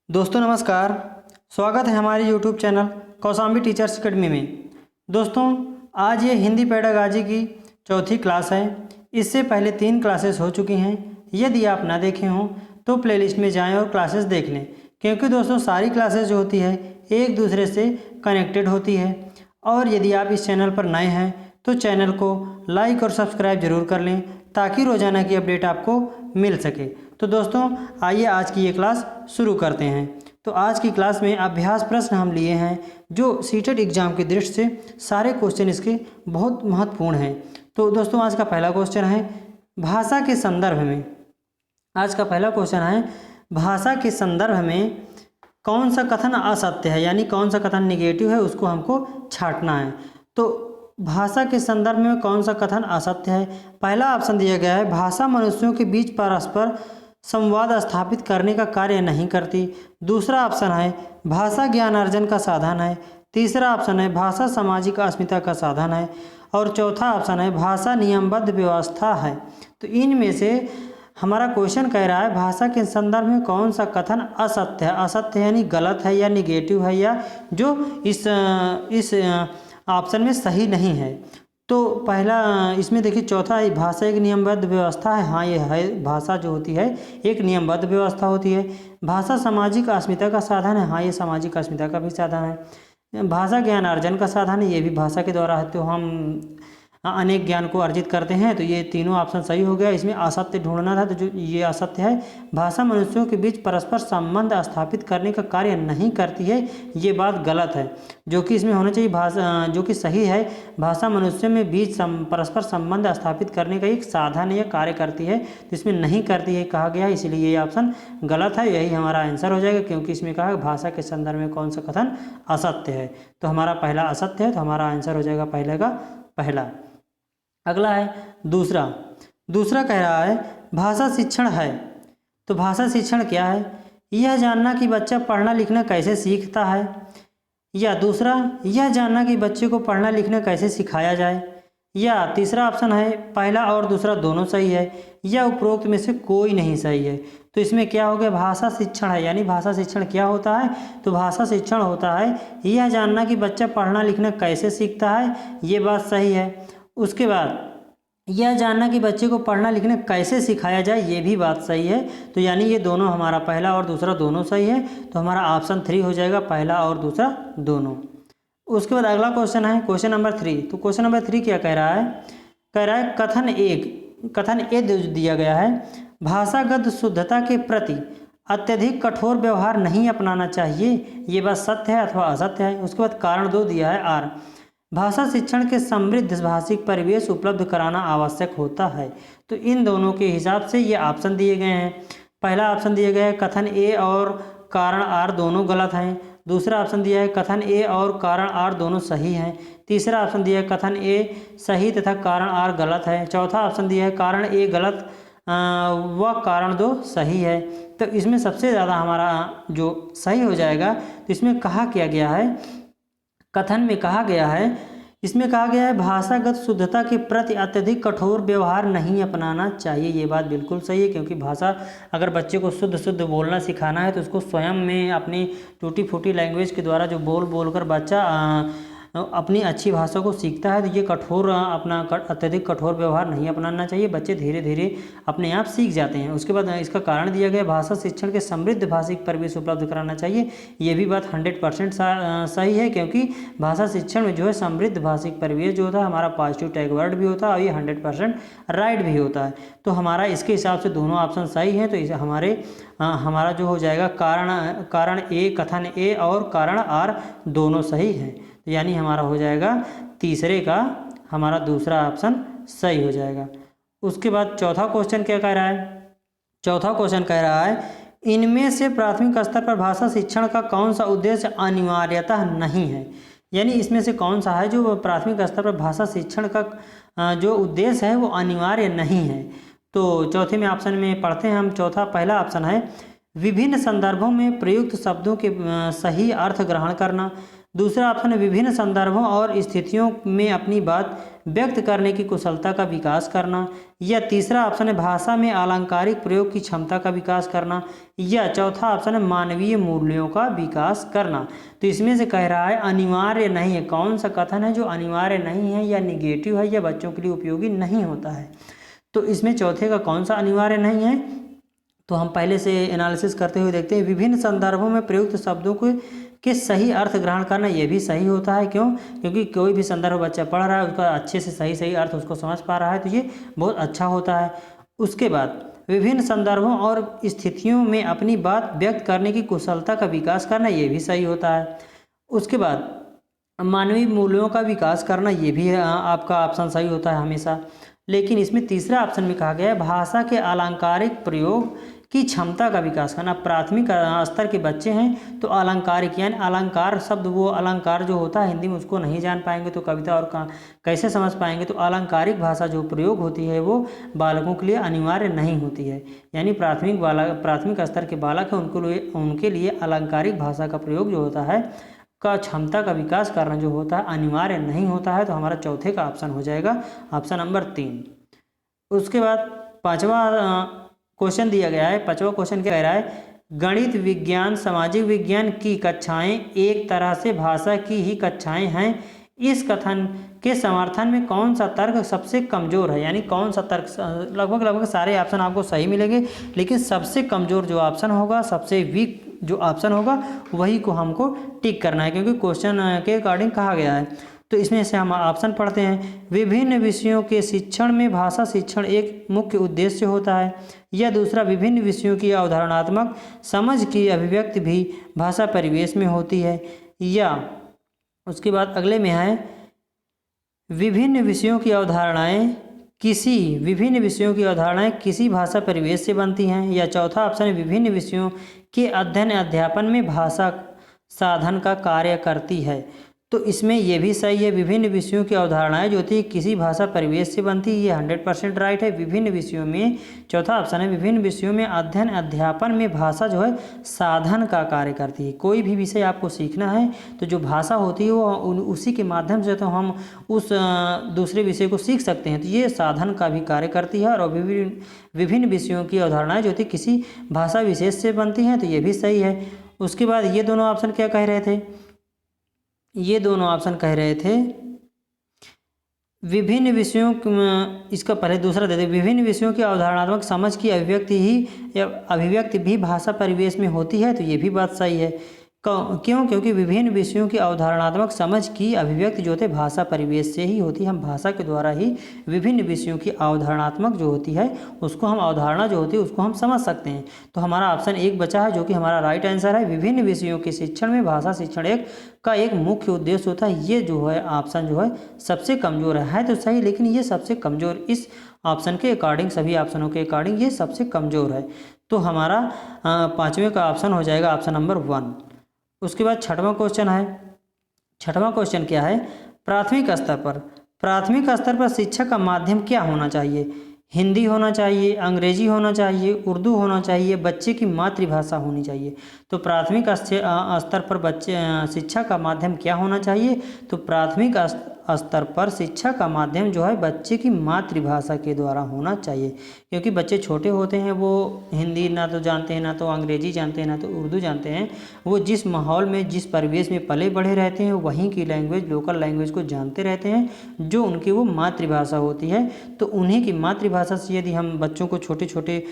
दोस्तों नमस्कार। स्वागत है हमारे YouTube channel Kaushambi teachers academy में। दोस्तों आज ये हिंदी पेडागॉजी की चौथी क्लास है। इससे पहले 3 क्लासेस हो चुकी हैं। यदि आप ना देखे हों तो प्लेलिस्ट में जाएं और क्लासेस देख लें, क्योंकि दोस्तों सारी क्लासेस जो होती है एक दूसरे से कनेक्टेड होती है। और यदि आप इस चैनल पर नए हैं तो चैनल को लाइक और सब्सक्राइब जरूर कर लें, ताकि रोज़ाना की अपडेट आपको मिल सके। तो दोस्तों आइए आज की ये क्लास शुरू करते हैं। तो आज की क्लास में अभ्यास प्रश्न हम लिए हैं जो सीटेट एग्जाम की दृष्टि से सारे क्वेश्चन इसके बहुत महत्वपूर्ण हैं। तो दोस्तों आज का पहला क्वेश्चन है भाषा के संदर्भ में। आज का पहला क्वेश्चन है भाषा के संदर्भ में कौन सा कथन असत्य है, यानी कौन सा कथन निगेटिव है, उसको हमको छांटना है। तो भाषा के संदर्भ में कौन सा कथन असत्य है। पहला ऑप्शन दिया गया है भाषा मनुष्यों के बीच परस्पर संवाद स्थापित करने का कार्य नहीं करती। दूसरा ऑप्शन है भाषा ज्ञान अर्जन का साधन है। तीसरा ऑप्शन है भाषा सामाजिक अस्मिता का साधन है। और चौथा ऑप्शन है भाषा नियमबद्ध व्यवस्था है। तो इनमें से हमारा क्वेश्चन कह रहा है भाषा के संदर्भ में कौन सा कथन असत्य है। असत्य यानी गलत है या निगेटिव है, या जो इस ऑप्शन में सही नहीं है। तो पहला इसमें देखिए चौथा है भाषा एक नियमबद्ध व्यवस्था है। हाँ, ये है, भाषा जो होती है एक नियमबद्ध व्यवस्था होती है। भाषा सामाजिक अस्मिता का साधन है। हाँ, ये सामाजिक अस्मिता का भी साधन है। भाषा ज्ञान अर्जन का साधन है, ये भी भाषा के द्वारा है, तो हम अनेक ज्ञान को अर्जित करते हैं। तो ये तीनों ऑप्शन सही हो गया। इसमें असत्य ढूंढना था, तो जो ये असत्य है भाषा मनुष्यों के बीच परस्पर संबंध स्थापित करने का कार्य नहीं करती है, ये बात गलत है। जो कि इसमें होना चाहिए भाषा, जो कि सही है भाषा मनुष्यों में बीच परस्पर संबंध स्थापित करने का एक साधन या कार्य करती है, तो इसमें नहीं करती है कहा गया, इसलिए ये ऑप्शन गलत है। यही हमारा आंसर हो जाएगा, क्योंकि इसमें कहा भाषा के संदर्भ में कौन सा कथन असत्य है। तो हमारा पहला असत्य है, तो हमारा आंसर हो जाएगा पहले का पहला। अगला है दूसरा। दूसरा कह रहा है भाषा शिक्षण है। तो भाषा शिक्षण क्या है? यह जानना कि बच्चा पढ़ना लिखना कैसे सीखता है। या दूसरा, यह जानना कि बच्चे को पढ़ना लिखना कैसे सिखाया जाए। या तीसरा ऑप्शन है पहला और दूसरा दोनों सही है, या उपरोक्त में से कोई नहीं सही है। तो इसमें क्या हो गया, भाषा शिक्षण है। यानी भाषा शिक्षण क्या होता है? तो भाषा शिक्षण होता है यह जानना कि बच्चा पढ़ना लिखना कैसे सीखता है, ये बात सही है। उसके बाद यह जानना कि बच्चे को पढ़ना लिखना कैसे सिखाया जाए, ये भी बात सही है। तो यानी ये दोनों हमारा पहला और दूसरा दोनों सही है, तो हमारा ऑप्शन 3 हो जाएगा, पहला और दूसरा दोनों। उसके बाद अगला क्वेश्चन है क्वेश्चन नंबर 3। तो क्वेश्चन नंबर 3 क्या कह रहा है? कह रहा है कथन ए दिया गया है भाषागत शुद्धता के प्रति अत्यधिक कठोर व्यवहार नहीं अपनाना चाहिए, ये बात सत्य है अथवा असत्य है। उसके बाद कारण 2 दिया है आर, भाषा शिक्षण के समृद्ध भाषिक परिवेश उपलब्ध कराना आवश्यक होता है। तो इन दोनों के हिसाब से ये ऑप्शन दिए गए हैं। पहला ऑप्शन दिया गया है कथन ए और कारण आर दोनों गलत हैं। दूसरा ऑप्शन दिया है कथन ए और कारण आर दोनों सही हैं। तीसरा ऑप्शन दिया है कथन ए सही तथा कारण आर गलत है। चौथा ऑप्शन दिया है कारण ए गलत व कारण 2 सही है। तो इसमें सबसे ज़्यादा हमारा जो सही हो जाएगा, तो इसमें कहा क्या गया है, कथन में कहा गया है, इसमें कहा गया है भाषागत शुद्धता के प्रति अत्यधिक कठोर व्यवहार नहीं अपनाना चाहिए। ये बात बिल्कुल सही है, क्योंकि भाषा अगर बच्चे को शुद्ध बोलना सिखाना है तो उसको स्वयं में अपनी टूटी फूटी लैंग्वेज के द्वारा जो बोल कर बच्चा अपनी अच्छी भाषा को सीखता है, तो ये अत्यधिक कठोर व्यवहार नहीं अपनाना चाहिए। बच्चे धीरे धीरे अपने आप सीख जाते हैं। उसके बाद इसका कारण दिया गया भाषा शिक्षण के समृद्ध भाषिक परिवेश उपलब्ध कराना चाहिए, ये भी बात 100% सही है, क्योंकि भाषा शिक्षण में जो है समृद्ध भाषिक परिवेश जो होता है हमारा पॉजिटिव टैग वर्ड भी होता है, और ये 100% राइट भी होता है। तो हमारा इसके हिसाब से दोनों ऑप्शन सही हैं। तो इसे हमारा जो हो जाएगा कारण ए, कथन ए और कारण आर दोनों सही हैं। यानी हमारा हो जाएगा तीसरे का हमारा दूसरा ऑप्शन सही हो जाएगा। उसके बाद चौथा क्वेश्चन क्या कह रहा है? चौथा क्वेश्चन कह रहा है इनमें से प्राथमिक स्तर पर भाषा शिक्षण का कौन सा उद्देश्य अनिवार्यतः नहीं है। यानी इसमें से कौन सा है जो प्राथमिक स्तर पर भाषा शिक्षण का जो उद्देश्य है वो अनिवार्य नहीं है। तो चौथे में ऑप्शन में पढ़ते हैं हम। चौथा पहला ऑप्शन है विभिन्न संदर्भों में प्रयुक्त शब्दों के सही अर्थ ग्रहण करना। दूसरा ऑप्शन है विभिन्न संदर्भों और स्थितियों में अपनी बात व्यक्त करने की कुशलता का विकास करना, या तीसरा ऑप्शन है भाषा में अलंकारिक प्रयोग की क्षमता का विकास करना, या चौथा ऑप्शन है मानवीय मूल्यों का विकास करना। तो इसमें से कह रहा है अनिवार्य नहीं है। कौन सा कथन है जो अनिवार्य नहीं है या निगेटिव है या बच्चों के लिए उपयोगी नहीं होता है? तो इसमें चौथे का कौन सा अनिवार्य नहीं है? तो हम पहले से एनालिसिस करते हुए देखते हैं। विभिन्न संदर्भों में प्रयुक्त शब्दों के सही अर्थ ग्रहण करना, ये भी सही होता है। क्यों? क्योंकि कोई भी संदर्भ बच्चा पढ़ रहा है उसका अच्छे से सही अर्थ उसको समझ पा रहा है, तो ये बहुत अच्छा होता है। उसके बाद विभिन्न संदर्भों और स्थितियों में अपनी बात व्यक्त करने की कुशलता का विकास करना, ये भी सही होता है। उसके बाद मानवीय मूल्यों का विकास करना, ये भी आपका ऑप्शन सही होता है हमेशा। लेकिन इसमें तीसरा ऑप्शन में कहा गया है भाषा के अलंकारिक प्रयोग की क्षमता का विकास करना। प्राथमिक स्तर के बच्चे हैं तो अलंकारिक यानी अलंकार शब्द, वो अलंकार जो होता है हिंदी में उसको नहीं जान पाएंगे तो कविता और कैसे समझ पाएंगे? तो अलंकारिक भाषा जो प्रयोग होती है वो बालकों के लिए अनिवार्य नहीं होती है। यानी प्राथमिक स्तर के बालक हैं उनके लिए अलंकारिक भाषा का प्रयोग जो होता है का क्षमता का विकास करना जो होता है अनिवार्य नहीं होता है। तो हमारा चौथे का ऑप्शन हो जाएगा ऑप्शन नंबर 3। उसके बाद पांचवा क्वेश्चन दिया गया है। पांचवा क्वेश्चन क्या कह रहा है? गणित, विज्ञान, सामाजिक विज्ञान की कक्षाएं एक तरह से भाषा की ही कक्षाएं हैं। इस कथन के समर्थन में कौन सा तर्क सबसे कमजोर है? यानी कौन सा तर्क, लगभग सारे ऑप्शन आपको सही मिलेंगे, लेकिन सबसे कमजोर जो ऑप्शन होगा, सबसे वीक जो ऑप्शन होगा वही को हमको टिक करना है, क्योंकि क्वेश्चन के अकॉर्डिंग कहा गया है। तो इसमें से हम ऑप्शन पढ़ते हैं। विभिन्न विषयों के शिक्षण में भाषा शिक्षण एक मुख्य उद्देश्य होता है, या दूसरा विभिन्न विषयों की अवधारणात्मक समझ की अभिव्यक्ति भी भाषा परिवेश में होती है, या उसके बाद अगले में है विभिन्न विषयों की अवधारणाएं किसी भाषा परिवेश से बनती हैं, या चौथा ऑप्शन है विभिन्न विषयों के अध्ययन अध्यापन में भाषा साधन का कार्य करती है। तो इसमें यह भी सही है। विभिन्न विषयों की अवधारणाएं जो होती है किसी भाषा परिवेश से बनती है, ये 100% राइट है। विभिन्न विषयों में, चौथा ऑप्शन है विभिन्न विषयों में अध्ययन अध्यापन में भाषा जो है साधन का कार्य करती है। कोई भी विषय आपको सीखना है तो जो भाषा होती है वो उसी के माध्यम से तो हम उस दूसरे विषय को सीख सकते हैं, तो ये साधन का भी कार्य करती है। और विभिन्न विषयों की अवधारणाएँ जो होती है किसी भाषा विशेष से बनती हैं, तो ये भी सही है। उसके बाद ये दोनों ऑप्शन क्या कह रहे थे? ये दोनों ऑप्शन कह रहे थे विभिन्न विषयों, इसका पहले दूसरा देते, विभिन्न विषयों की अवधारणात्मक समझ की अभिव्यक्ति भी भाषा परिवेश में होती है, तो ये भी बात सही है। क्यों? क्योंकि विभिन्न विषयों की अवधारणात्मक समझ की अभिव्यक्ति जो होती है भाषा परिवेश से ही होती है। हम भाषा के द्वारा ही विभिन्न विषयों की अवधारणात्मक जो होती है उसको हम अवधारणा जो होती है उसको हम समझ सकते हैं। तो हमारा ऑप्शन 1 बचा है जो कि हमारा राइट आंसर है। विभिन्न विषयों के शिक्षण में भाषा शिक्षण एक मुख्य उद्देश्य होता है। ये जो है ऑप्शन जो है सबसे कमज़ोर है तो सही, लेकिन ये सबसे कमज़ोर इस ऑप्शन के अकॉर्डिंग, सभी ऑप्शनों के अकॉर्डिंग ये सबसे कमज़ोर है। तो हमारा 5वें का ऑप्शन हो जाएगा ऑप्शन नंबर 1। उसके बाद छठवां क्वेश्चन है। छठवां क्वेश्चन क्या है? प्राथमिक स्तर पर शिक्षा का माध्यम क्या होना चाहिए? हिंदी होना चाहिए, अंग्रेजी होना चाहिए, उर्दू होना चाहिए, बच्चे की मातृभाषा होनी चाहिए। तो प्राथमिक स्तर पर शिक्षा का माध्यम क्या होना चाहिए? तो प्राथमिक स्तर पर शिक्षा का माध्यम जो है बच्चे की मातृभाषा के द्वारा होना चाहिए, क्योंकि बच्चे छोटे होते हैं वो हिंदी ना तो जानते हैं, ना तो अंग्रेजी जानते हैं, ना तो उर्दू जानते हैं। वो जिस माहौल में, जिस परिवेश में पले बढ़े रहते हैं वहीं की लैंग्वेज, लोकल लैंग्वेज को जानते रहते हैं जो उनकी वो मातृभाषा होती है। तो उन्हीं की मातृभाषा से यदि हम बच्चों को, छोटे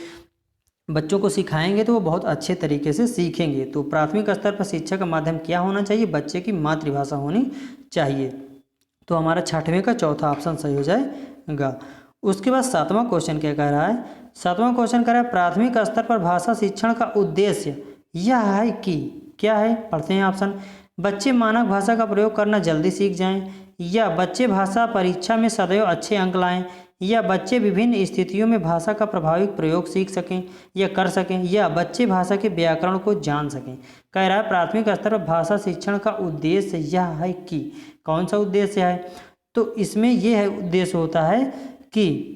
बच्चों को सिखाएंगे तो वो बहुत अच्छे तरीके से सीखेंगे। तो प्राथमिक स्तर पर शिक्षा का माध्यम क्या होना चाहिए? बच्चे की मातृभाषा होनी चाहिए। तो हमारा 6वें का चौथा ऑप्शन सही हो जाएगा। उसके बाद 7वां क्वेश्चन क्या कह रहा है? 7वां क्वेश्चन कह रहा है प्राथमिक स्तर पर भाषा शिक्षण का उद्देश्य यह है कि क्या है? पढ़ते हैं ऑप्शन। बच्चे मानक भाषा का प्रयोग करना जल्दी सीख जाएं, या बच्चे भाषा परीक्षा में सदैव अच्छे अंक लाएं, या बच्चे विभिन्न स्थितियों में भाषा का प्रभावी प्रयोग सीख सकें या कर सकें, या बच्चे भाषा के व्याकरण को जान सकें। कह रहा है प्राथमिक स्तर पर भाषा शिक्षण का उद्देश्य यह है कि, कौन सा उद्देश्य है? तो इसमें यह है उद्देश्य होता है कि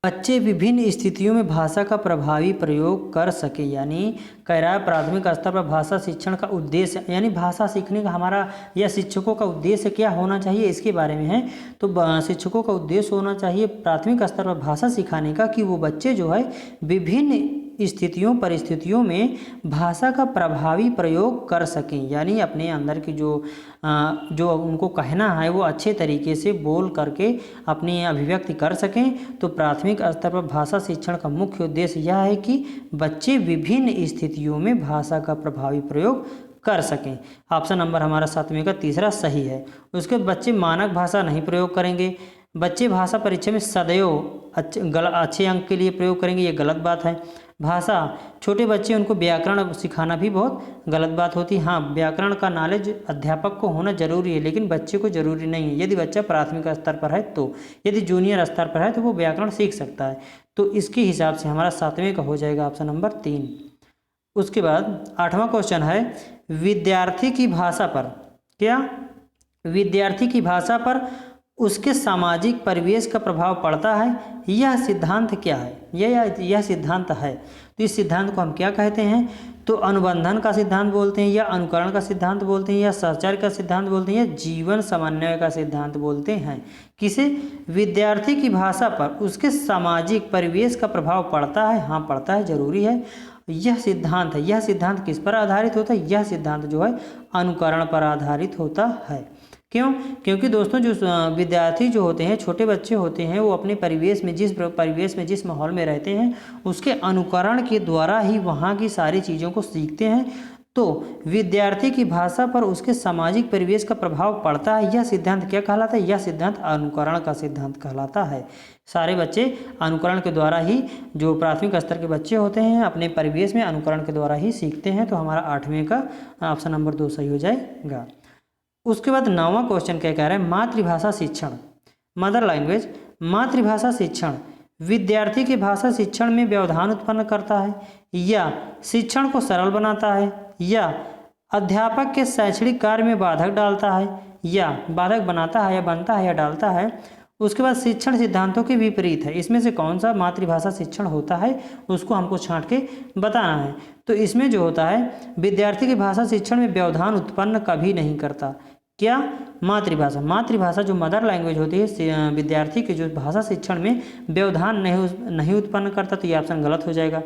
बच्चे विभिन्न स्थितियों में भाषा का प्रभावी प्रयोग कर सके, यानी कह रहा है प्राथमिक स्तर पर भाषा शिक्षण का उद्देश्य, यानी भाषा सीखने का हमारा या शिक्षकों का उद्देश्य क्या होना चाहिए इसके बारे में है। तो शिक्षकों का उद्देश्य होना चाहिए प्राथमिक स्तर पर भाषा सिखाने का कि वो बच्चे जो है विभिन्न स्थितियों परिस्थितियों में भाषा का प्रभावी प्रयोग कर सकें, यानी अपने अंदर की जो उनको कहना है वो अच्छे तरीके से बोल करके अपनी अभिव्यक्ति कर सकें। तो प्राथमिक स्तर पर भाषा शिक्षण का मुख्य उद्देश्य यह है कि बच्चे विभिन्न स्थितियों में भाषा का प्रभावी प्रयोग कर सकें। ऑप्शन नंबर हमारा 7वें का तीसरा सही है। उसके बच्चे मानक भाषा नहीं प्रयोग करेंगे। बच्चे भाषा परीक्षा में सदैव अच्छे अंक के लिए प्रयोग करेंगे, ये गलत बात है। भाषा छोटे बच्चे उनको व्याकरण सिखाना भी बहुत गलत बात होती है। हाँ, व्याकरण का नॉलेज अध्यापक को होना जरूरी है, लेकिन बच्चे को जरूरी नहीं है। यदि बच्चा प्राथमिक स्तर पर है तो, यदि जूनियर स्तर पर है तो वो व्याकरण सीख सकता है। तो इसके हिसाब से हमारा 7वें का हो जाएगा ऑप्शन नंबर 3। उसके बाद 8वां क्वेश्चन है विद्यार्थी की भाषा पर, क्या विद्यार्थी की भाषा पर उसके सामाजिक परिवेश का प्रभाव पड़ता है, यह सिद्धांत क्या है? यह सिद्धांत है। तो इस सिद्धांत को हम क्या कहते हैं? तो अनुबंधन का सिद्धांत बोलते हैं, या अनुकरण का सिद्धांत बोलते हैं, या सहचर्य का सिद्धांत बोलते हैं, या जीवन समन्वय का सिद्धांत बोलते हैं। किसे? विद्यार्थी की भाषा पर उसके सामाजिक परिवेश का प्रभाव पड़ता है। हाँ, पड़ता है, जरूरी है। यह सिद्धांत है। यह सिद्धांत किस पर आधारित होता है? यह सिद्धांत जो है अनुकरण पर आधारित होता है। क्यों? क्योंकि दोस्तों जो विद्यार्थी जो होते हैं, छोटे बच्चे होते हैं, वो अपने परिवेश में जिस माहौल में रहते हैं उसके अनुकरण के द्वारा ही वहाँ की सारी चीज़ों को सीखते हैं। तो विद्यार्थी की भाषा पर उसके सामाजिक परिवेश का प्रभाव पड़ता है। यह सिद्धांत क्या कहलाता है? यह सिद्धांत अनुकरण का सिद्धांत कहलाता है। सारे बच्चे अनुकरण के द्वारा ही, जो प्राथमिक स्तर के बच्चे होते हैं, अपने परिवेश में अनुकरण के द्वारा ही सीखते हैं। तो हमारा 8वें का ऑप्शन नंबर 2 सही हो जाएगा। उसके बाद 9वां क्वेश्चन क्या कह रहा है? मातृभाषा शिक्षण, मदर लैंग्वेज। मातृभाषा शिक्षण विद्यार्थी के भाषा शिक्षण में व्यवधान उत्पन्न करता है, या शिक्षण को सरल बनाता है, या अध्यापक के शैक्षणिक कार्य में बाधक डालता है, या बाधक बनाता है, या बनता है, या डालता है। उसके बाद शिक्षण सिद्धांतों के विपरीत है। इसमें से कौन सा मातृभाषा शिक्षण होता है उसको हमको छांट के बताना है। तो इसमें जो होता है विद्यार्थी की भाषा शिक्षण में व्यवधान उत्पन्न कभी नहीं करता। क्या? मातृभाषा। मातृभाषा जो मदर लैंग्वेज होती है विद्यार्थी के जो भाषा शिक्षण में व्यवधान नहीं उत्पन्न करता। तो ये ऑप्शन गलत हो जाएगा।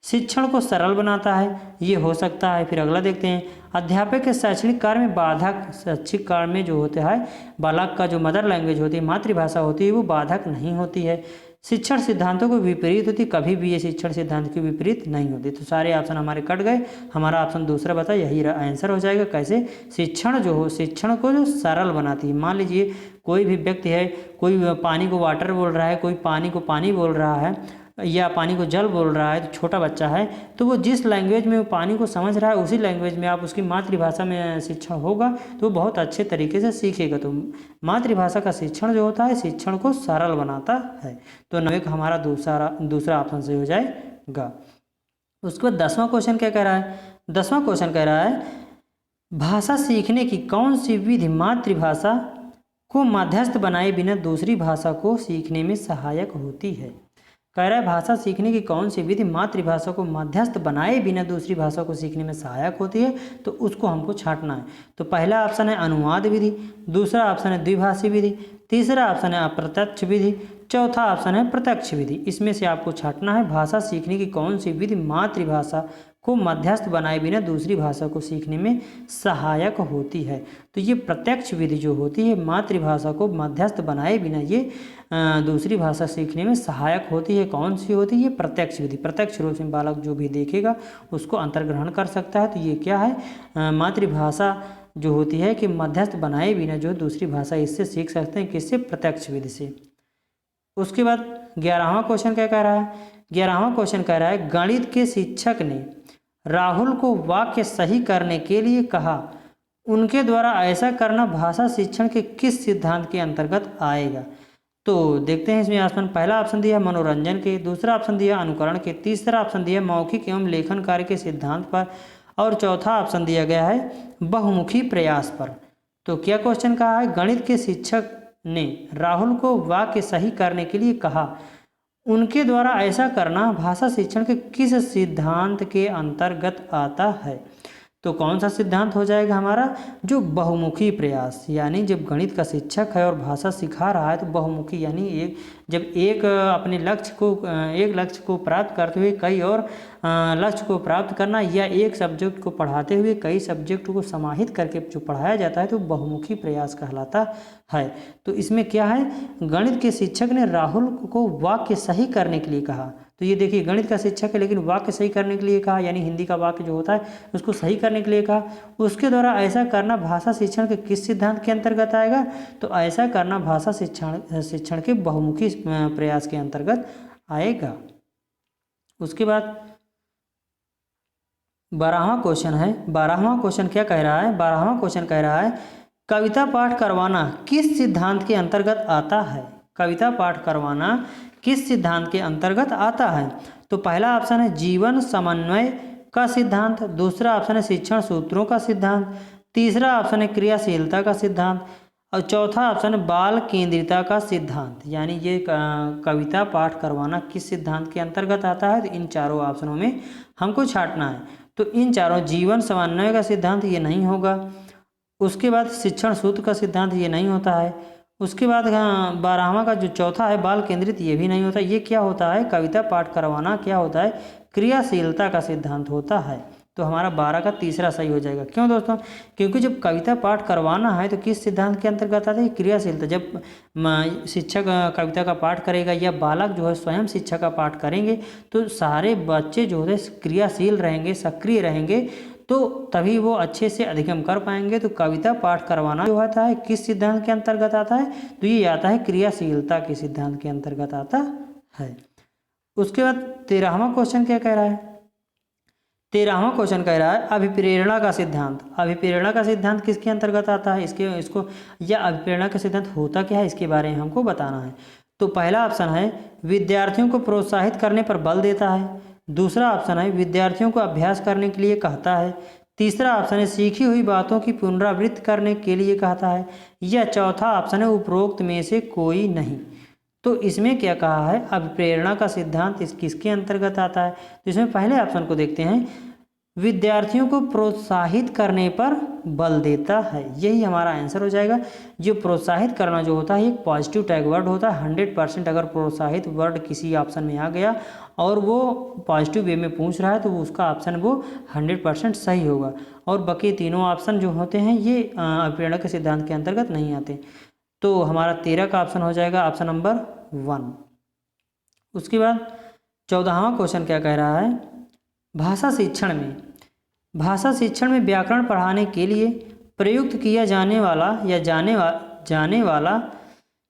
शिक्षण को सरल बनाता है, ये हो सकता है। फिर अगला देखते हैं, अध्यापक के शैक्षणिक कार्य में बाधक। शैक्षिक कार्य में जो होता है बालक का जो मदर लैंग्वेज होती है, मातृभाषा होती है, वो बाधक नहीं होती है। शिक्षण सिद्धांतों को विपरीत होती, कभी भी ये शिक्षण सिद्धांत के विपरीत नहीं होती। तो सारे ऑप्शन हमारे कट गए। हमारा ऑप्शन दूसरा बता, यही आंसर हो जाएगा। कैसे? शिक्षण जो हो, शिक्षण को जो सरल बनाती है। मान लीजिए कोई भी व्यक्ति है, कोई पानी को वाटर बोल रहा है, कोई पानी को पानी बोल रहा है, या पानी को जल बोल रहा है, तो छोटा बच्चा है, तो वो जिस लैंग्वेज में वो पानी को समझ रहा है उसी लैंग्वेज में आप उसकी मातृभाषा में शिक्षण होगा तो वो बहुत अच्छे तरीके से सीखेगा। तो मातृभाषा का शिक्षण जो होता है शिक्षण को सरल बनाता है। तो 9 का हमारा दूसरा ऑप्शन से हो जाएगा। उसके बाद 10वां क्वेश्चन क्या कह रहा है? 10वां क्वेश्चन कह रहा है भाषा सीखने की कौन सी विधि मातृभाषा को मध्यस्थ बनाए बिना दूसरी भाषा को सीखने में सहायक होती है? कह रहा है भाषा सीखने की कौन सी विधि मातृभाषा को मध्यस्थ बनाए बिना दूसरी भाषा को सीखने में सहायक होती है, तो उसको हमको छांटना है। तो पहला ऑप्शन है अनुवाद विधि, दूसरा ऑप्शन है द्विभाषी विधि, तीसरा ऑप्शन है अप्रत्यक्ष विधि, चौथा ऑप्शन है प्रत्यक्ष विधि। इसमें से आपको छांटना है भाषा सीखने की कौन सी विधि मातृभाषा को मध्यस्थ बनाए बिना दूसरी भाषा को सीखने में सहायक होती है। तो ये प्रत्यक्ष विधि जो होती है मातृभाषा को मध्यस्थ बनाए बिना ये दूसरी भाषा सीखने में सहायक होती है। कौन सी होती है? ये प्रत्यक्ष विधि। प्रत्यक्ष रूप से बालक जो भी देखेगा उसको अंतर्ग्रहण कर सकता है। तो ये क्या है? मातृभाषा जो होती है कि मध्यस्थ बनाए बिना जो दूसरी भाषा इससे सीख सकते हैं। किससे? प्रत्यक्ष विधि से। उसके बाद 11वां क्वेश्चन क्या कह रहा है? 11वां क्वेश्चन कह रहा है गणित के शिक्षक ने राहुल को वाक्य सही करने के लिए कहा, उनके द्वारा ऐसा करना भाषा शिक्षण के किस सिद्धांत के अंतर्गत आएगा? तो देखते हैं इसमें ऑप्शन। पहला ऑप्शन दिया मनोरंजन के, दूसरा ऑप्शन दिया अनुकरण के, तीसरा ऑप्शन दिया मौखिक एवं लेखन कार्य के सिद्धांत पर, और चौथा ऑप्शन दिया गया है बहुमुखी प्रयास पर। तो क्या क्वेश्चन कहा है? गणित के शिक्षक ने राहुल को वाक्य सही करने के लिए कहा, उनके द्वारा ऐसा करना भाषा शिक्षण के किस सिद्धांत के अंतर्गत आता है? तो कौन सा सिद्धांत हो जाएगा हमारा? जो बहुमुखी प्रयास, यानी जब गणित का शिक्षक है और भाषा सिखा रहा है तो बहुमुखी, यानी जब अपने एक लक्ष्य को प्राप्त करते हुए कई और लक्ष्य को प्राप्त करना, या एक सब्जेक्ट को पढ़ाते हुए कई सब्जेक्ट को समाहित करके जो पढ़ाया जाता है तो बहुमुखी प्रयास कहलाता है। तो इसमें क्या है, गणित के शिक्षक ने राहुल को वाक्य सही करने के लिए कहा। तो ये देखिए, गणित का शिक्षक है लेकिन वाक्य सही करने के लिए कहा, यानी हिंदी का वाक्य जो होता है उसको सही करने के लिए कहा। उसके द्वारा ऐसा करना भाषा शिक्षण के किस सिद्धांत के अंतर्गत आएगा? तो ऐसा करना भाषा शिक्षण के बहुमुखी प्रयास के अंतर्गत आएगा। उसके बाद 12वां क्वेश्चन है। 12वां क्वेश्चन क्या कह रहा है? 12वां क्वेश्चन कह रहा है कविता पाठ करवाना किस सिद्धांत के अंतर्गत आता है? कविता पाठ करवाना किस सिद्धांत के अंतर्गत आता है? तो पहला ऑप्शन है जीवन समन्वय का सिद्धांत, दूसरा ऑप्शन है शिक्षण सूत्रों का सिद्धांत, तीसरा ऑप्शन है क्रियाशीलता का सिद्धांत, और चौथा ऑप्शन है बाल केंद्रिता का सिद्धांत। यानी ये कविता पाठ करवाना किस सिद्धांत के अंतर्गत आता है? तो इन चारों ऑप्शनों में हमको छांटना है। तो इन चारों, जीवन समन्वय का सिद्धांत ये नहीं होगा, उसके बाद शिक्षण सूत्र का सिद्धांत ये नहीं होता है, उसके बाद 12वां का जो चौथा है बाल केंद्रित, ये भी नहीं होता। ये क्या होता है? कविता पाठ करवाना क्या होता है? क्रियाशीलता का सिद्धांत होता है। तो हमारा 12 का तीसरा सही हो जाएगा। क्यों दोस्तों? क्योंकि जब कविता पाठ करवाना है तो किस सिद्धांत के अंतर्गत आता है? क्रियाशीलता। जब शिक्षक कविता का पाठ करेगा या बालक जो है स्वयं शिक्षा का पाठ करेंगे तो सारे बच्चे जो है क्रियाशील रहेंगे, सक्रिय रहेंगे, तो तभी वो अच्छे से अधिगम कर पाएंगे। तो कविता पाठ करवाना जो होता है किस सिद्धांत के अंतर्गत आता है? तो ये आता है क्रियाशीलता के सिद्धांत के अंतर्गत आता है। उसके बाद 13वां क्वेश्चन क्या कह रहा है? 13वां क्वेश्चन कह रहा है अभिप्रेरणा का सिद्धांत। अभिप्रेरणा का सिद्धांत किसके अंतर्गत आता है? इसको या अभिप्रेरणा का सिद्धांत होता क्या है, इसके बारे में हमको बताना है। तो पहला ऑप्शन है विद्यार्थियों को प्रोत्साहित करने पर बल देता है, दूसरा ऑप्शन है विद्यार्थियों को अभ्यास करने के लिए कहता है, तीसरा ऑप्शन है सीखी हुई बातों की पुनरावृत्ति करने के लिए कहता है, या चौथा ऑप्शन है उपरोक्त में से कोई नहीं। तो इसमें क्या कहा है? अभिप्रेरणा का सिद्धांत किसके अंतर्गत आता है? तो इसमें पहले ऑप्शन को देखते हैं, विद्यार्थियों को प्रोत्साहित करने पर बल देता है, यही हमारा आंसर हो जाएगा। जो प्रोत्साहित करना जो होता है एक पॉजिटिव टैग वर्ड होता है। 100% अगर प्रोत्साहित वर्ड किसी ऑप्शन में आ गया और वो पॉजिटिव वे में पूछ रहा है तो उसका ऑप्शन वो 100% सही होगा। और बाकी तीनों ऑप्शन जो होते हैं ये अभिप्रेरणा के सिद्धांत के अंतर्गत नहीं आते। तो हमारा 13 का ऑप्शन हो जाएगा ऑप्शन नंबर 1। उसके बाद 14वां क्वेश्चन क्या कह रहा है? भाषा शिक्षण में व्याकरण पढ़ाने के लिए प्रयुक्त किया जाने वाला या जाने वाला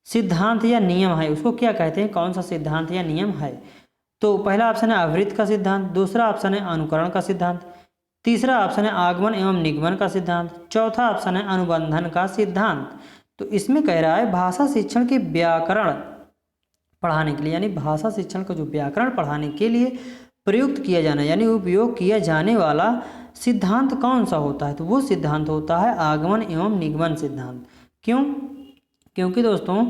सिद्धांत या नियम है, उसको क्या कहते हैं? कौन सा सिद्धांत या नियम है? तो पहला ऑप्शन है आवृत्ति का सिद्धांत, दूसरा ऑप्शन है अनुकरण का सिद्धांत, तीसरा ऑप्शन है आगमन एवं निगमन का सिद्धांत, चौथा ऑप्शन है अनुबंधन का सिद्धांत। तो इसमें कह रहा है भाषा शिक्षण के व्याकरण पढ़ाने के लिए, यानी भाषा शिक्षण का जो व्याकरण पढ़ाने के लिए प्रयुक्त किया जाना यानी उपयोग किया जाने वाला सिद्धांत कौन सा होता है? तो वो सिद्धांत होता है आगमन एवं निगमन सिद्धांत। क्यों? क्योंकि दोस्तों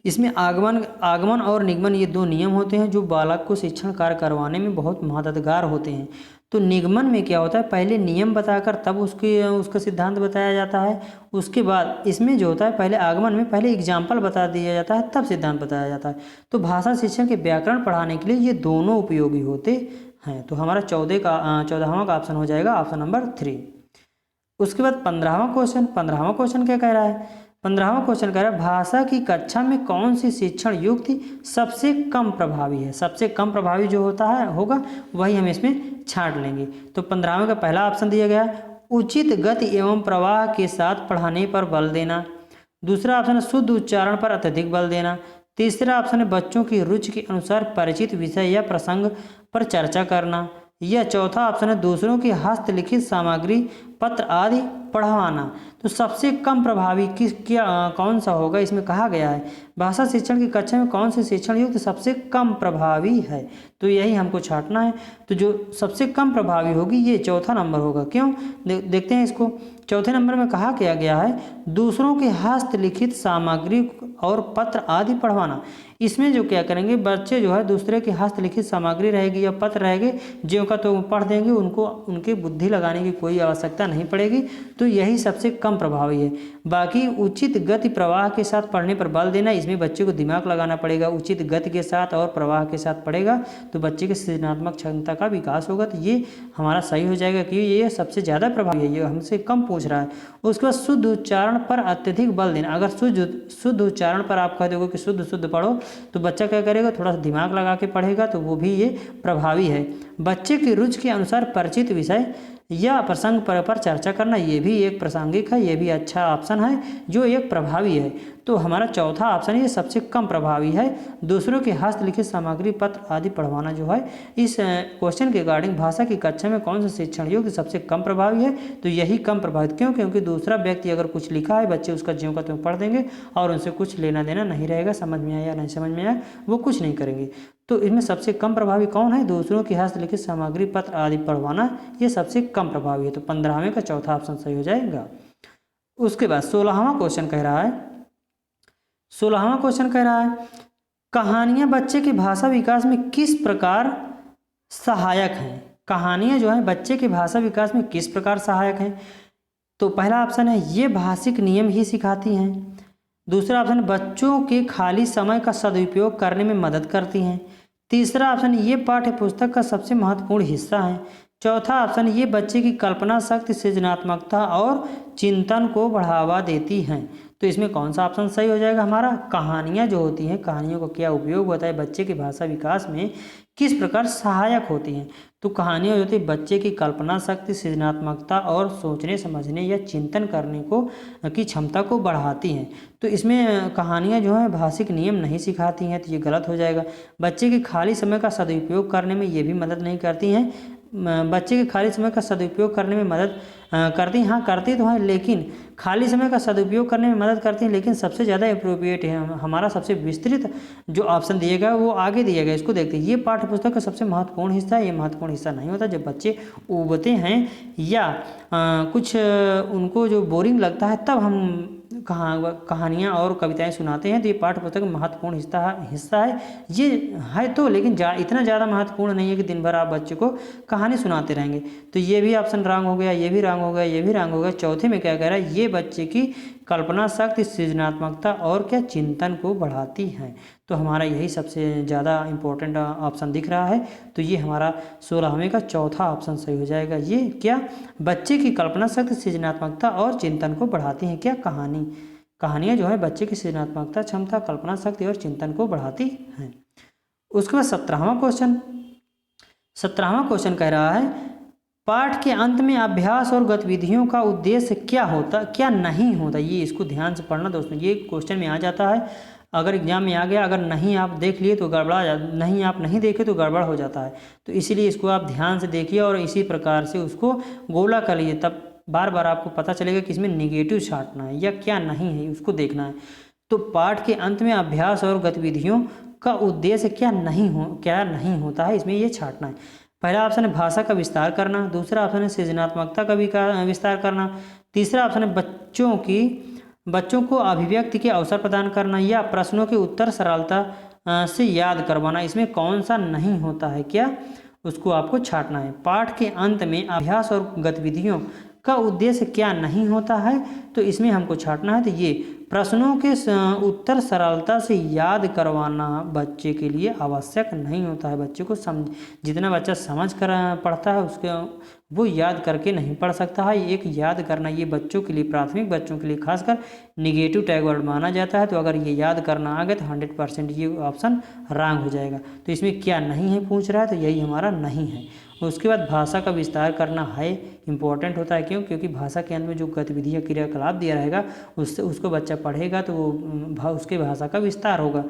इसमें आगमन और निगमन ये दो नियम होते हैं जो बालक को शिक्षण कार्य करवाने में बहुत मददगार होते हैं। तो निगमन में क्या होता है? पहले नियम बताकर तब उसका सिद्धांत बताया जाता है। उसके बाद इसमें जो होता है पहले आगमन में पहले एग्जाम्पल बता दिया जाता है तब सिद्धांत बताया जाता है। तो भाषा शिक्षण के व्याकरण पढ़ाने के लिए ये दोनों उपयोगी होते हैं। तो हमारा 14वां का ऑप्शन हो जाएगा ऑप्शन नंबर 3। उसके बाद 15वां क्वेश्चन क्या कह रहा है? 15वां क्वेश्चन कह रहा है भाषा की कक्षा में कौन सी शिक्षण युक्ति सबसे कम प्रभावी है? सबसे कम प्रभावी जो होगा वही हम इसमें छांट लेंगे। तो 15वें का पहला ऑप्शन दिया गया उचित गति एवं प्रवाह के साथ पढ़ाने पर बल देना, दूसरा ऑप्शन है शुद्ध उच्चारण पर अत्यधिक बल देना, तीसरा ऑप्शन है बच्चों की रुचि के अनुसार परिचित विषय या प्रसंग पर चर्चा करना, या चौथा ऑप्शन है दूसरों की हस्तलिखित सामग्री पत्र आदि पढ़वाना। तो सबसे कम प्रभावी कौन सा होगा, इसमें कहा गया है भाषा शिक्षण की कक्षा में कौन से शिक्षण युक्त सबसे कम प्रभावी है, तो यही हमको छांटना है। तो जो सबसे कम प्रभावी होगी ये चौथा नंबर होगा। क्यों, देखते हैं इसको। चौथे नंबर में कहा किया गया है दूसरों के हस्तलिखित सामग्री और पत्र आदि पढ़वाना। इसमें जो क्या करेंगे बच्चे जो है दूसरे की हस्तलिखित सामग्री रहेगी या पत्र रहेंगे ज्यों का तो पढ़ देंगे, उनको उनकी बुद्धि लगाने की कोई आवश्यकता नहीं पड़ेगी। तो यही सबसे कम प्रभावी है। बाकी उचित गति प्रवाह के साथ पढ़ने पर बल देना, इसमें बच्चे को दिमाग लगाना पड़ेगा। उचित गति के साथ और प्रवाह के साथ पढ़ेगा तो बच्चे की सृजनात्मक क्षमता का विकास होगा। तो ये हमारा सही हो जाएगा कि ये सबसे ज़्यादा प्रभावी है, ये हमसे कम पूछ रहा है। उसके बाद शुद्ध उच्चारण पर अत्यधिक बल देना। अगर शुद्ध उच्चारण पर आप कह दोगे कि शुद्ध पढ़ो तो बच्चा क्या करेगा, थोड़ा सा दिमाग लगा के पढ़ेगा, तो वो भी ये प्रभावी है। बच्चे की रुचि के अनुसार परिचित विषय या प्रसंग पर चर्चा करना, ये भी एक प्रासंगिक है, ये भी अच्छा ऑप्शन है जो एक प्रभावी है। तो हमारा चौथा ऑप्शन ये सबसे कम प्रभावी है। दूसरों के हस्तलिखित सामग्री पत्र आदि पढ़वाना जो है इस क्वेश्चन के रिगार्डिंग भाषा की कक्षा में कौन सा शिक्षण युक्त सबसे कम प्रभावी है, तो यही कम प्रभावित। क्यों, क्योंकि दूसरा व्यक्ति अगर कुछ लिखा है बच्चे उसका ज्यों का त्यों पढ़ देंगे और उनसे कुछ लेना देना नहीं रहेगा, समझ में आया या नहीं समझ में आया वो कुछ नहीं करेंगे। तो इसमें सबसे कम प्रभावी कौन है, दूसरों की हस्तलिखित सामग्री पत्र आदि पढ़वाना, ये सबसे कम प्रभावी है। तो 15वें का चौथा ऑप्शन सही हो जाएगा। उसके बाद 16वां क्वेश्चन कह रहा है कहानियाँ बच्चे के भाषा विकास में किस प्रकार सहायक हैं। कहानियाँ जो हैं बच्चे के भाषा विकास में किस प्रकार सहायक हैं, तो पहला ऑप्शन है ये भाषिक नियम ही सिखाती हैं। दूसरा ऑप्शन बच्चों के खाली समय का सदुपयोग करने में मदद करती हैं। तीसरा ऑप्शन ये पाठ्य पुस्तक का सबसे महत्वपूर्ण हिस्सा है। चौथा ऑप्शन ये बच्चे की कल्पना शक्ति, सृजनात्मकता और चिंतन को बढ़ावा देती हैं। तो इसमें कौन सा ऑप्शन सही हो जाएगा हमारा, कहानियाँ जो होती हैं, कहानियों का क्या उपयोग होता है बच्चे के भाषा विकास में, किस प्रकार सहायक होती हैं। तो कहानियाँ जो होती है बच्चे की कल्पना शक्ति, सृजनात्मकता और सोचने समझने या चिंतन करने को की क्षमता को बढ़ाती हैं। तो इसमें कहानियाँ जो हैं भाषिक नियम नहीं सिखाती हैं, तो ये गलत हो जाएगा। बच्चे के खाली समय का सदुपयोग करने में ये भी मदद नहीं करती हैं। बच्चे के खाली समय का सदुपयोग करने में मदद करती हैं, हाँ करती तो हैं, लेकिन खाली समय का सदुपयोग करने में मदद करती हैं, लेकिन सबसे ज़्यादा अप्रोप्रिएट है हमारा सबसे विस्तृत जो ऑप्शन दिया गया वो आगे दिया गया। इसको देखते हैं, ये पाठ्य पुस्तक का सबसे महत्वपूर्ण हिस्सा है। ये महत्वपूर्ण हिस्सा नहीं होता जब बच्चे उबते हैं या कुछ उनको जो बोरिंग लगता है तब हम कहानियाँ और कविताएं सुनाते हैं। तो ये पाठ्य पुस्तक का महत्वपूर्ण हिस्सा है ये है तो, लेकिन इतना ज़्यादा महत्वपूर्ण नहीं है कि दिन भर आप बच्चे को कहानी सुनाते रहेंगे। तो ये भी ऑप्शन रॉन्ग हो गया, ये भी रॉन्ग हो गया, ये भी रॉन्ग हो गया। चौथे में क्या कह रहा है, ये बच्चे की कल्पना शक्ति, सृजनात्मकता और क्या चिंतन को बढ़ाती हैं। तो हमारा यही सबसे ज़्यादा इम्पोर्टेंट ऑप्शन दिख रहा है। तो ये हमारा 16वें का चौथा ऑप्शन सही हो जाएगा। ये क्या, बच्चे की कल्पना शक्ति, सृजनात्मकता और चिंतन को बढ़ाती हैं। क्या, कहानियाँ जो है बच्चे की सृजनात्मकता, क्षमता, कल्पना शक्ति और चिंतन को बढ़ाती हैं। उसके बाद 17वां क्वेश्चन कह रहा है पाठ के अंत में अभ्यास और गतिविधियों का उद्देश्य क्या नहीं होता। ये इसको ध्यान से पढ़ना दोस्तों, ये क्वेश्चन में आ जाता है। अगर एग्जाम में आ गया, अगर नहीं आप देख लिए तो आप नहीं देखे तो गड़बड़ हो जाता है। तो इसीलिए इसको आप ध्यान से देखिए और इसी प्रकार से उसको गोला कर लीजिए, तब बार बार आपको पता चलेगा कि इसमें निगेटिव छांटना है या क्या नहीं है, उसको देखना है। तो पाठ के अंत में अभ्यास और गतिविधियों का उद्देश्य क्या नहीं होता है, इसमें ये छांटना है। पहला ऑप्शन है भाषा का विस्तार करना, दूसरा ऑप्शन है सृजनात्मकता का विस्तार करना, तीसरा ऑप्शन है बच्चों को अभिव्यक्ति के अवसर प्रदान करना या प्रश्नों के उत्तर सरलता से याद करवाना। इसमें कौन सा नहीं होता है, क्या उसको आपको छांटना है। पाठ के अंत में अभ्यास और गतिविधियों का उद्देश्य क्या नहीं होता है, तो इसमें हमको छांटना है। तो ये प्रश्नों के उत्तर सरलता से याद करवाना बच्चे के लिए आवश्यक नहीं होता है। बच्चे को जितना बच्चा समझ कर पढ़ता है उसके वो याद करके नहीं पढ़ सकता है। एक याद करना ये बच्चों के लिए, प्राथमिक बच्चों के लिए खासकर निगेटिव टैग वर्ड माना जाता है। तो अगर ये याद करना आ गया तो 100% ये ऑप्शन रॉन्ग हो जाएगा। तो इसमें क्या नहीं है पूछ रहा है, तो यही हमारा नहीं है। उसके बाद भाषा का विस्तार करना है, इम्पोर्टेंट होता है। क्यों, क्योंकि भाषा के अंत में जो गतिविधि या क्रियाकलाप दिया रहेगा उसको बच्चा पढ़ेगा तो वो उसके भाषा का विस्तार होगा।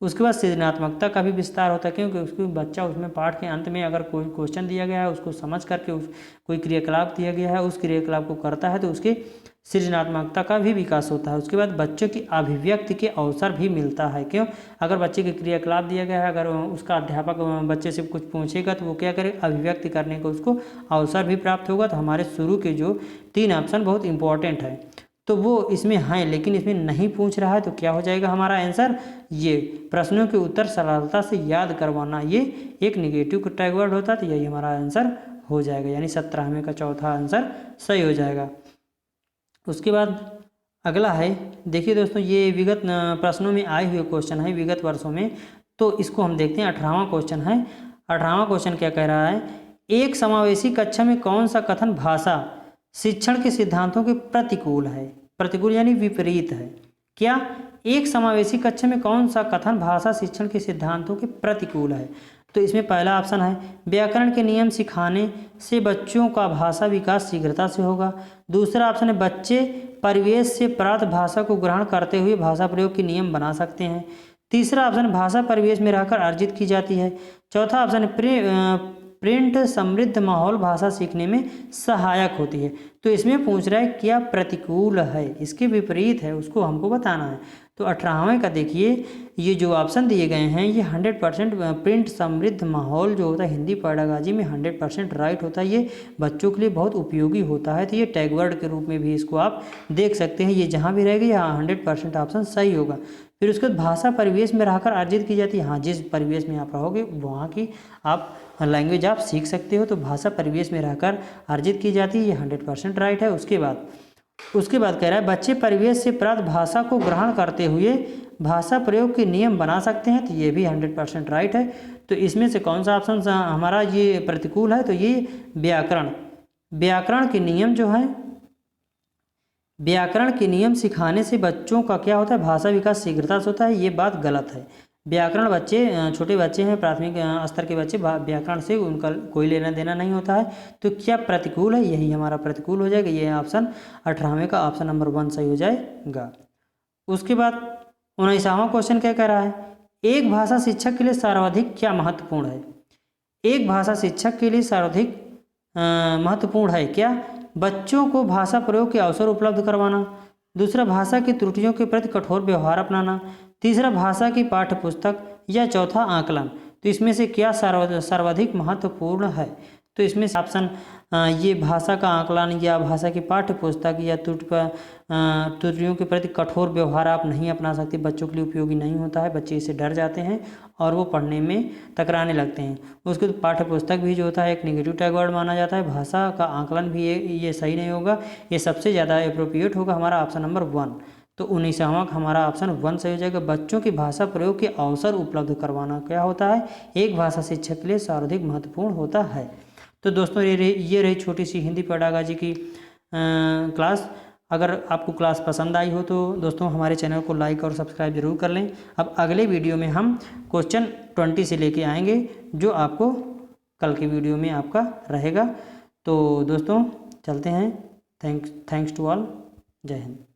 उसके बाद सृजनात्मकता का भी विस्तार होता है, क्योंकि उसको बच्चा उसमें पाठ के अंत में अगर कोई क्वेश्चन दिया गया है उसको समझ करके कोई क्रियाकलाप दिया गया है उस क्रियाकलाप को करता है तो उसके सृजनात्मकता का भी विकास होता है। उसके बाद बच्चों की अभिव्यक्ति के अवसर भी मिलता है। क्यों? अगर बच्चे के क्रियाकलाप दिया गया है, अगर उसका अध्यापक बच्चे से कुछ पूछेगा तो वो क्या करे, अभिव्यक्ति करने को उसको अवसर भी प्राप्त होगा। तो हमारे शुरू के जो 3 ऑप्शन बहुत इंपॉर्टेंट है तो वो इसमें हैं, लेकिन इसमें नहीं पूछ रहा है तो क्या हो जाएगा हमारा आंसर, ये प्रश्नों के उत्तर सरलता से याद करवाना, ये एक निगेटिव टैग वर्ड होता है। तो यही हमारा आंसर हो जाएगा, यानी 17वें का चौथा आंसर सही हो जाएगा। उसके बाद अगला है, देखिए दोस्तों ये विगत प्रश्नों में आए हुए क्वेश्चन है विगत वर्षों में, तो इसको हम देखते हैं। 18वां क्वेश्चन है। 18वां क्वेश्चन क्या कह रहा है, एक समावेशी कक्षा में कौन सा कथन भाषा शिक्षण के सिद्धांतों के प्रतिकूल है। प्रतिकूल यानी विपरीत है। क्या? एक समावेशी कक्षा में कौन सा कथन भाषा शिक्षण के सिद्धांतों के प्रतिकूल है। तो इसमें पहला ऑप्शन है, व्याकरण के नियम सिखाने से बच्चों का भाषा विकास शीघ्रता से होगा। दूसरा ऑप्शन है, बच्चे परिवेश से प्राप्त भाषा को ग्रहण करते हुए भाषा प्रयोग के नियम बना सकते हैं। तीसरा ऑप्शन, भाषा परिवेश में रहकर अर्जित की जाती है। चौथा ऑप्शन है, प्रिंट समृद्ध माहौल भाषा सीखने में सहायक होती है। तो इसमें पूछ रहा है क्या प्रतिकूल है, इसके विपरीत है, उसको हमको बताना है। तो 18वें का देखिए, ये जो ऑप्शन दिए गए हैं ये 100% प्रिंट समृद्ध माहौल जो होता है हिंदी पेडागॉजी में 100% राइट होता है। ये बच्चों के लिए बहुत उपयोगी होता है। तो ये टैग वर्ड के रूप में भी इसको आप देख सकते हैं। ये जहाँ भी रहेगा यहाँ 100% ऑप्शन सही होगा। फिर उसके बाद भाषा परिवेश में रहकर अर्जित की जाती है। हाँ, जिस परिवेश में आप रहोगे वहाँ की आप लैंग्वेज आप सीख सकते हो, तो भाषा परिवेश में रहकर अर्जित की जाती है, ये 100% राइट है। उसके बाद कह रहा है, बच्चे परिवेश से प्राप्त भाषा को ग्रहण करते हुए भाषा प्रयोग के नियम बना सकते हैं, तो ये भी 100% राइट है। तो इसमें से कौन सा ऑप्शन हमारा ये प्रतिकूल है, तो ये व्याकरण के नियम जो है, व्याकरण के नियम सिखाने से बच्चों का क्या होता है, भाषा विकास शीघ्रता से होता है, ये बात गलत है। व्याकरण बच्चे छोटे बच्चे हैं, प्राथमिक स्तर के बच्चे, व्याकरण से उनका कोई लेना देना नहीं होता है। तो क्या प्रतिकूल है, यही हमारा प्रतिकूल हो जाएगा। ये ऑप्शन 18वें का ऑप्शन नंबर 1 सही हो जाएगा। उसके बाद 19वां क्वेश्चन क्या कह रहा है, एक भाषा शिक्षक के लिए सर्वाधिक क्या महत्वपूर्ण है। एक भाषा शिक्षक के लिए सर्वाधिक महत्वपूर्ण है क्या, बच्चों को भाषा प्रयोग के अवसर उपलब्ध करवाना। दूसरा, भाषा की त्रुटियों के प्रति कठोर व्यवहार अपनाना। तीसरा, भाषा की पाठ्य पुस्तक। या चौथा, आकलन। तो इसमें से क्या सर्वाधिक महत्वपूर्ण है, तो इसमें से ऑप्शन ये भाषा का आकलन या भाषा की पाठ्य पुस्तक या त्रुटियों के प्रति कठोर व्यवहार आप नहीं अपना सकते, बच्चों के लिए उपयोगी नहीं होता है। बच्चे इससे डर जाते हैं और वो पढ़ने में तकराने लगते हैं। उसके बाद पाठ्य पुस्तक भी जो होता है एक नेगेटिव टैग वर्ड माना जाता है। भाषा का आकलन भी ये सही नहीं होगा। ये सबसे ज़्यादा अप्रोप्रिएट होगा हमारा ऑप्शन नंबर 1। तो 19वां हमारा ऑप्शन 1 सही हो जाएगा। बच्चों की भाषा प्रयोग के अवसर उपलब्ध करवाना क्या होता है, एक भाषा शिक्षक के लिए सर्वाधिक महत्वपूर्ण होता है। तो दोस्तों ये रही छोटी सी हिंदी पेडागॉजी की क्लास। अगर आपको क्लास पसंद आई हो तो दोस्तों हमारे चैनल को लाइक और सब्सक्राइब जरूर कर लें। अब अगले वीडियो में हम क्वेश्चन 20 से लेके आएंगे, जो आपको कल के वीडियो में आपका रहेगा। तो दोस्तों चलते हैं। Thanks to all. जय हिंद।